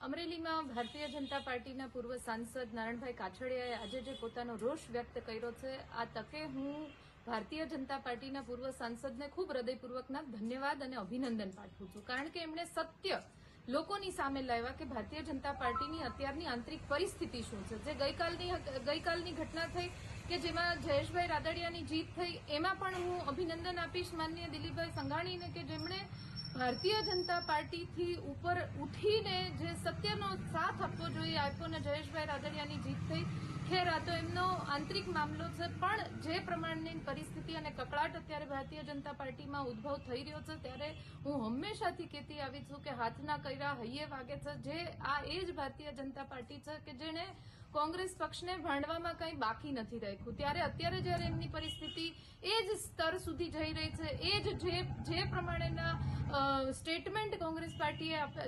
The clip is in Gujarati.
અમરેલીમાં ભારતીય જનતા પાર્ટીના પૂર્વ સાંસદ નારણભાઈ કાછડિયાએ આજે જે પોતાનો રોષ વ્યક્ત કર્યો છે, આ તકે હું ભારતીય જનતા પાર્ટીના પૂર્વ સાંસદને ખૂબ હૃદયપૂર્વકના ધન્યવાદ અને અભિનંદન પાઠવું છું, કારણ કે એમણે સત્ય લોકોની સામે લાવ્યા કે ભારતીય જનતા પાર્ટીની અત્યારની આંતરિક પરિસ્થિતિ શું છે. જે ગઈકાલની ઘટના થઈ કે જેમાં જયેશભાઈ રાદડિયાની જીત થઈ, એમાં પણ હું અભિનંદન આપીશ માનનીય દિલીપભાઈ સંઘાણીને કે જેમણે ભારતીય જનતા પાર્ટીથી ઉપર ઉઠીને જે સત્યનો સાથ આપવો જોઈએ આપ્યો ને જયેશભાઈ રાદડિયાની જીત થઈ. ખેર આ તો એમનો આંતરિક મામલો છે, પણ જે પ્રમાણની પરિસ્થિતિ અને કકળાટ અત્યારે ભારતીય જનતા પાર્ટીમાં ઉદ્ભવ થઈ રહ્યો છે, ત્યારે હું હંમેશાથી કહેતી આવી છું કે હાથના કર્યા હૈયે વાગે છે. જે આ એ જ ભારતીય જનતા પાર્ટી છે કે જેને કોંગ્રેસ પક્ષને ભાંડવામાં કંઈ બાકી નથી રાખ્યું. ત્યારે અત્યારે જયારે એમની પરિસ્થિતિ એ જ સ્તર સુધી જઈ રહી છે, એ જ જે પ્રમાણેના સ્ટેટમેન્ટ કોંગ્રેસ પાર્ટીએ